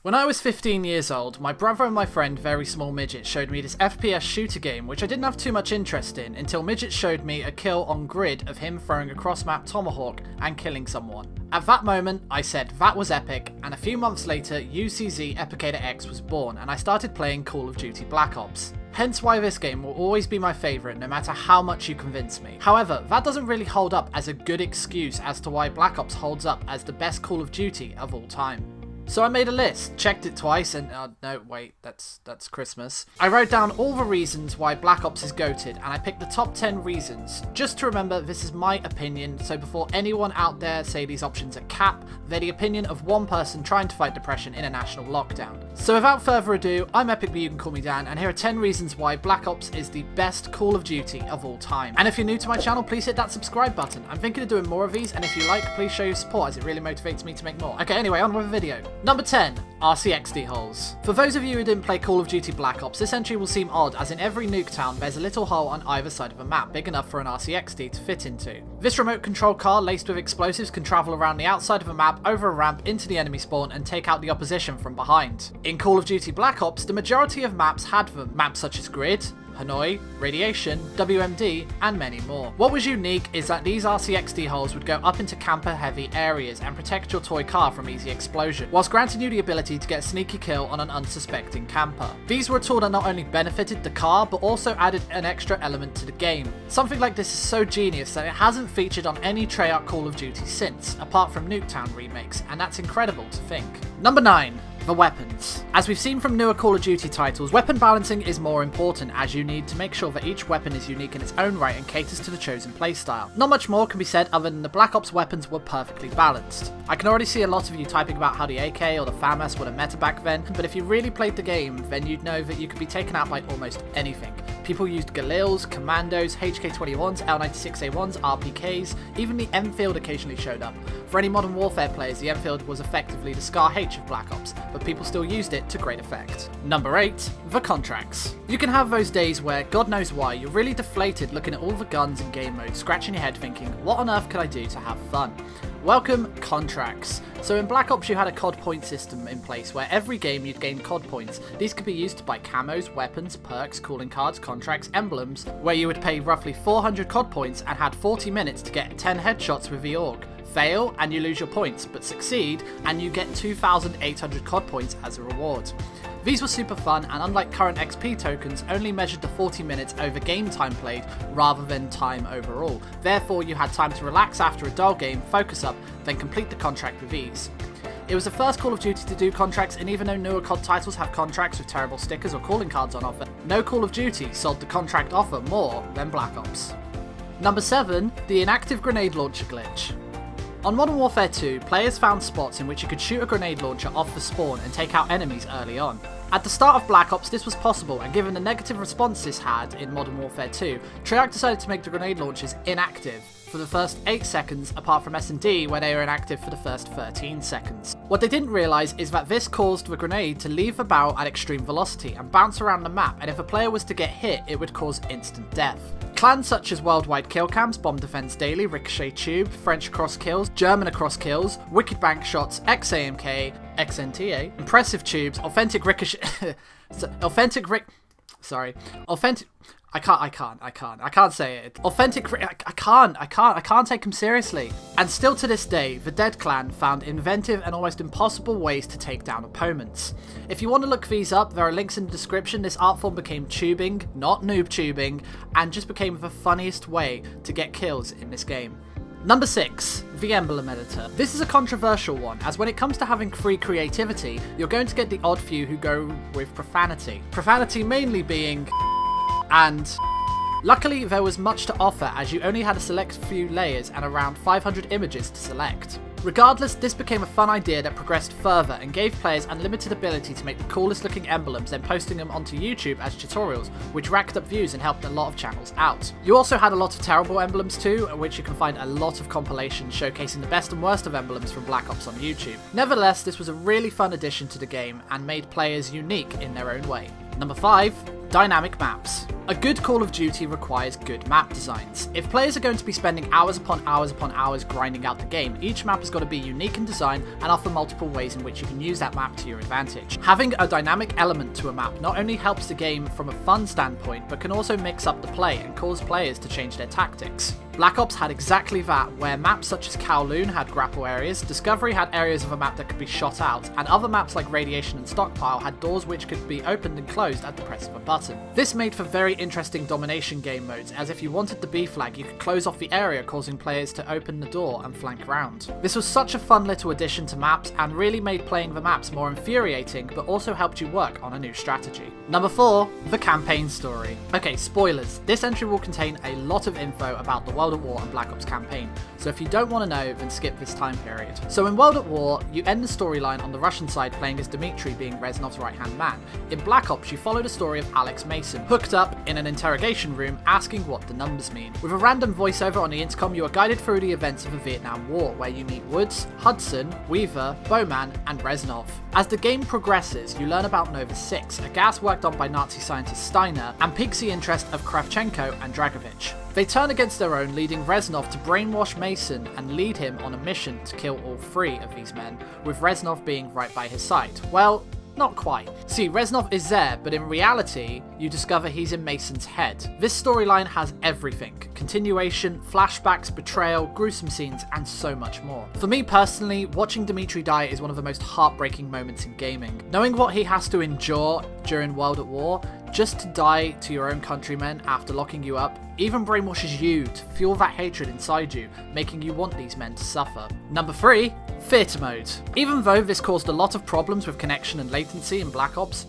When I was 15 years old, my brother and my friend Very Small Midget showed me this FPS shooter game which I didn't have too much interest in until Midget showed me a kill on grid of him throwing a cross-map tomahawk and killing someone. At that moment, I said that was epic, and a few months later, UCZ Epicator X was born and I started playing Call of Duty Black Ops. Hence why this game will always be my favourite no matter how much you convince me. However, that doesn't really hold up as a good excuse as to why Black Ops holds up as the best Call of Duty of all time. So I made a list, checked it twice, and no, wait, that's Christmas. I wrote down all the reasons why Black Ops is GOATed, and I picked the top 10 reasons. Just to remember, this is my opinion, so before anyone out there say these options are cap, they're the opinion of one person trying to fight depression in a national lockdown. So without further ado, I'm Epic, but you can call me Dan, and here are 10 reasons why Black Ops is the best Call of Duty of all time. And if you're new to my channel, please hit that subscribe button. I'm thinking of doing more of these, and if you like, please show your support as it really motivates me to make more. Okay, anyway, on with the video. Number 10. RCXD Holes. For those of you who didn't play Call of Duty Black Ops, this entry will seem odd as in every nuke town there's a little hole on either side of a map big enough for an RCXD to fit into. This remote control car laced with explosives can travel around the outside of a map over a ramp into the enemy spawn and take out the opposition from behind. In Call of Duty Black Ops, the majority of maps had them, maps such as Grid, Hanoi, Radiation, WMD, and many more. What was unique is that these RCXD holes would go up into camper-heavy areas and protect your toy car from easy explosion, whilst granting you the ability to get a sneaky kill on an unsuspecting camper. These were a tool that not only benefited the car, but also added an extra element to the game. Something like this is so genius that it hasn't featured on any Treyarch Call of Duty since, apart from Nuketown remakes, and that's incredible to think. Number 9. The weapons. As we've seen from newer Call of Duty titles, weapon balancing is more important as you need to make sure that each weapon is unique in its own right and caters to the chosen playstyle. Not much more can be said other than the Black Ops weapons were perfectly balanced. I can already see a lot of you typing about how the AK or the FAMAS were the meta back then, but if you really played the game, then you'd know that you could be taken out by almost anything. People used Galils, Commandos, HK-21s, L96A1s, RPKs, even the Enfield occasionally showed up. For any Modern Warfare players, the Enfield was effectively the Scar H of Black Ops, but people still used it to great effect. Number 8. The contracts. You can have those days where, God knows why, you're really deflated looking at all the guns in game mode, scratching your head thinking, what on earth could I do to have fun? Welcome, contracts. So in Black Ops you had a COD point system in place where every game you'd gain COD points. These could be used to buy camos, weapons, perks, calling cards, contracts, emblems, where you would pay roughly 400 COD points and had 40 minutes to get 10 headshots with the AUG. Fail and you lose your points, but succeed and you get 2,800 COD points as a reward. These were super fun and unlike current XP tokens only measured the 40 minutes over game time played rather than time overall. Therefore you had time to relax after a dull game, focus up, then complete the contract with ease. It was the first Call of Duty to do contracts, and even though newer COD titles have contracts with terrible stickers or calling cards on offer, no Call of Duty sold the contract offer more than Black Ops. Number 7. The Inactive Grenade Launcher Glitch. On Modern Warfare 2, players found spots in which you could shoot a grenade launcher off the spawn and take out enemies early on. At the start of Black Ops this was possible, and given the negative response this had in Modern Warfare 2, Treyarch decided to make the grenade launchers inactive for the first 8 seconds apart from S&D where they were inactive for the first 13 seconds. What they didn't realise is that this caused the grenade to leave the barrel at extreme velocity and bounce around the map, and if a player was to get hit it would cause instant death. Clans such as Worldwide Kill Cams, Bomb Defense Daily, Ricochet Tube, French Cross Kills, German Across Kills, Wicked Bank Shots, xAMK, XNTA, Impressive Tubes, Authentic Ricochet... I can't say it. I can't take him seriously. And still to this day, the Dead Clan found inventive and almost impossible ways to take down opponents. If you want to look these up, there are links in the description. This art form became tubing, not noob tubing, and just became the funniest way to get kills in this game. Number 6. The Emblem Editor. This is a controversial one, as when it comes to having free creativity, you're going to get the odd few who go with profanity. Profanity mainly being... and... Luckily there was much to offer as you only had a select few layers and around 500 images to select. Regardless, this became a fun idea that progressed further and gave players unlimited ability to make the coolest looking emblems, then posting them onto YouTube as tutorials, which racked up views and helped a lot of channels out. You also had a lot of terrible emblems too, which you can find a lot of compilations showcasing the best and worst of emblems from Black Ops on YouTube. Nevertheless, this was a really fun addition to the game and made players unique in their own way. Number 5. Dynamic maps. A good Call of Duty requires good map designs. If players are going to be spending hours upon hours upon hours grinding out the game, each map has got to be unique in design and offer multiple ways in which you can use that map to your advantage. Having a dynamic element to a map not only helps the game from a fun standpoint, but can also mix up the play and cause players to change their tactics. Black Ops had exactly that, where maps such as Kowloon had grapple areas, Discovery had areas of a map that could be shot out, and other maps like Radiation and Stockpile had doors which could be opened and closed at the press of a button. This made for very interesting domination game modes, as if you wanted the B flag, you could close off the area, causing players to open the door and flank round. This was such a fun little addition to maps, and really made playing the maps more infuriating, but also helped you work on a new strategy. Number 4, the campaign story. Okay, spoilers. This entry will contain a lot of info about the World at War and Black Ops campaign, so if you don't want to know, then skip this time period. So in World at War, you end the storyline on the Russian side playing as Dmitry, being Reznov's right-hand man. In Black Ops, you follow the story of Alex Mason, hooked up in an interrogation room asking what the numbers mean. With a random voiceover on the intercom, you are guided through the events of the Vietnam War, where you meet Woods, Hudson, Weaver, Bowman, and Reznov. As the game progresses, you learn about Nova 6, a gas worked on by Nazi scientist Steiner, and piques the interest of Kravchenko and Dragovich. They turn against their own, leading Reznov to brainwash Mason and lead him on a mission to kill all 3 of these men, with Reznov being right by his side. Well, not quite. See, Reznov is there, but in reality, you discover he's in Mason's head. This storyline has everything. Continuation, flashbacks, betrayal, gruesome scenes, and so much more. For me personally, watching Dmitry die is one of the most heartbreaking moments in gaming. Knowing what he has to endure during World at War, just to die to your own countrymen after locking you up, even brainwashes you to fuel that hatred inside you, making you want these men to suffer. Number 3, Theatre Mode. Even though this caused a lot of problems with connection and latency in Black Ops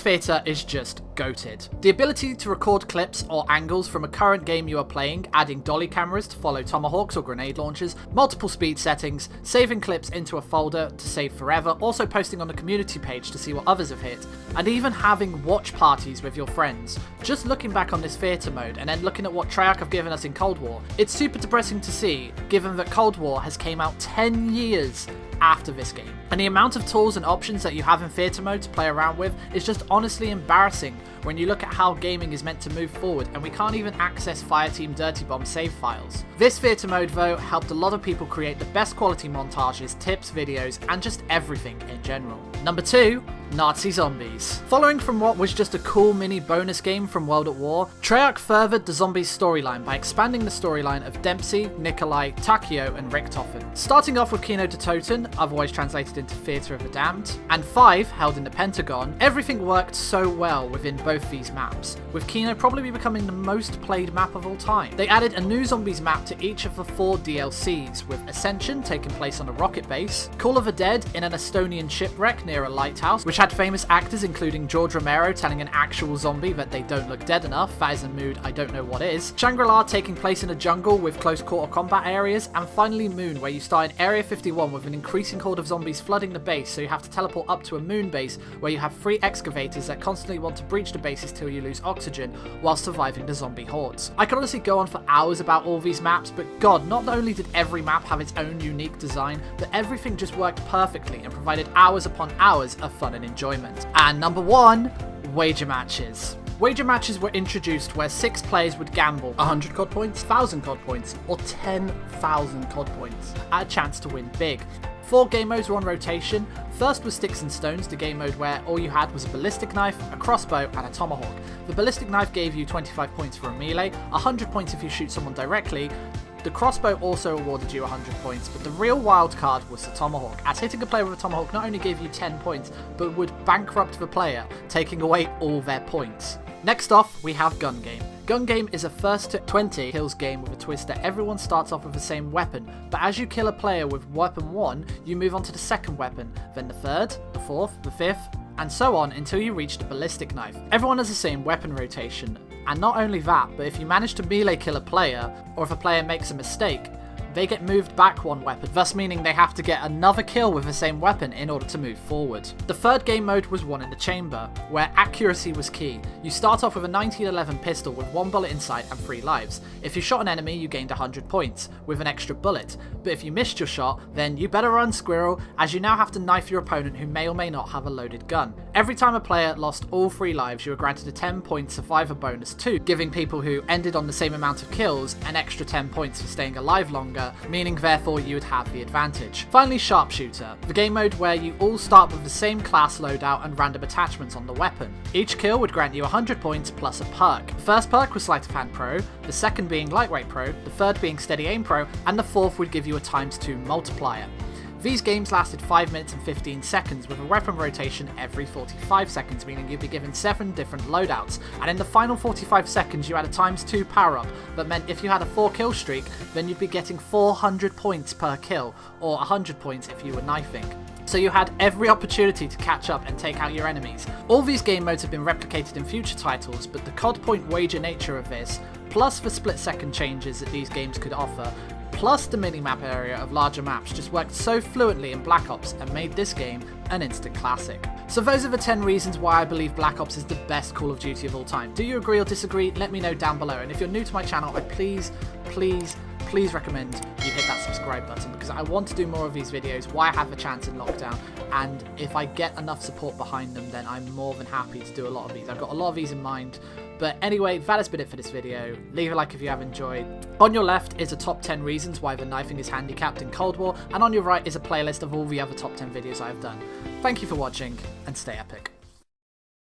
Theatre is just goated. The ability to record clips or angles from a current game you are playing, adding dolly cameras to follow tomahawks or grenade launchers, multiple speed settings, saving clips into a folder to save forever, also posting on the community page to see what others have hit, and even having watch parties with your friends. Just looking back on this theatre mode and then looking at what Treyarch have given us in Cold War, it's super depressing to see, given that Cold War has came out 10 years after this game. And the amount of tools and options that you have in theatre mode to play around with is just honestly embarrassing when you look at how gaming is meant to move forward, and we can't even access Fireteam Dirty Bomb save files. This theatre mode though helped a lot of people create the best quality montages, tips, videos, and just everything in general. Number 2, Nazi Zombies. Following from what was just a cool mini bonus game from World at War, Treyarch furthered the zombies storyline by expanding the storyline of Dempsey, Nikolai, Takio, and Richtofen. Starting off with Kino de Toten, otherwise translated into Theatre of the Damned, and 5, held in the Pentagon, everything worked so well within both these maps, with Kino probably becoming the most played map of all time. They added a new zombies map to each of the 4 DLCs, with Ascension taking place on a rocket base, Call of the Dead in an Estonian shipwreck near a lighthouse, which had famous actors including George Romero telling an actual zombie that they don't look dead enough, that is a mood I don't know what is, Shangri-La taking place in a jungle with close quarter combat areas, and finally Moon, where you start in Area 51 with an increasing horde of zombies flooding the base, so you have to teleport up to a moon base where you have 3 excavators that constantly want to breach the bases till you lose oxygen while surviving the zombie hordes. I could honestly go on for hours about all these maps, but god, not only did every map have its own unique design, but everything just worked perfectly and provided hours upon hours of fun and enjoyment. And number 1, wager matches. Wager matches were introduced where 6 players would gamble 100 COD points, 1000 COD points, or 10,000 COD points at a chance to win big. 4 game modes were on rotation. First was Sticks and Stones, the game mode where all you had was a ballistic knife, a crossbow, and a tomahawk. The ballistic knife gave you 25 points for a melee, 100 points if you shoot someone directly. The crossbow also awarded you 100 points, but the real wild card was the tomahawk, as hitting a player with a tomahawk not only gave you 10 points, but would bankrupt the player, taking away all their points. Next off, we have Gun Game. Gun Game is a first to 20 kills game with a twist that everyone starts off with the same weapon, but as you kill a player with weapon 1, you move on to the second weapon, then the third, the fourth, the fifth, and so on until you reach the ballistic knife. Everyone has the same weapon rotation, and not only that, but if you manage to melee kill a player, or if a player makes a mistake, they get moved back one weapon, thus meaning they have to get another kill with the same weapon in order to move forward. The third game mode was One in the Chamber, where accuracy was key. You start off with a 1911 pistol with 1 bullet in sight and 3 lives. If you shot an enemy, you gained 100 points, with an extra bullet, but if you missed your shot, then you better run, squirrel, as you now have to knife your opponent who may or may not have a loaded gun. Every time a player lost all 3 lives, you were granted a 10-point survivor bonus too, giving people who ended on the same amount of kills an extra 10 points for staying alive longer, meaning therefore you would have the advantage. Finally, Sharpshooter, the game mode where you all start with the same class loadout and random attachments on the weapon. Each kill would grant you 100 points plus a perk. The first perk was Sleight of Hand Pro, the second being Lightweight Pro, the third being Steady Aim Pro, and the fourth would give you a ×2 multiplier. These games lasted 5 minutes and 15 seconds with a weapon rotation every 45 seconds, meaning you'd be given 7 different loadouts, and in the final 45 seconds you had a ×2 power up, that meant if you had a 4 kill streak, then you'd be getting 400 points per kill, or 100 points if you were knifing. So you had every opportunity to catch up and take out your enemies. All these game modes have been replicated in future titles, but the COD point wager nature of this, plus the split-second changes that these games could offer, plus the minimap area of larger maps just worked so fluently in Black Ops and made this game an instant classic. So those are the 10 reasons why I believe Black Ops is the best Call of Duty of all time. Do you agree or disagree? Let me know down below, and if you're new to my channel, I please recommend you hit that subscribe button, because I want to do more of these videos while I have a chance in lockdown, and if I get enough support behind them, then I'm more than happy to do a lot of these. I've got a lot of these in mind. But anyway, that has been it for this video. Leave a like if you have enjoyed. On your left is a top 10 reasons why the knifing is handicapped in Cold War, and on your right is a playlist of all the other top 10 videos I have done. Thank you for watching, and stay epic.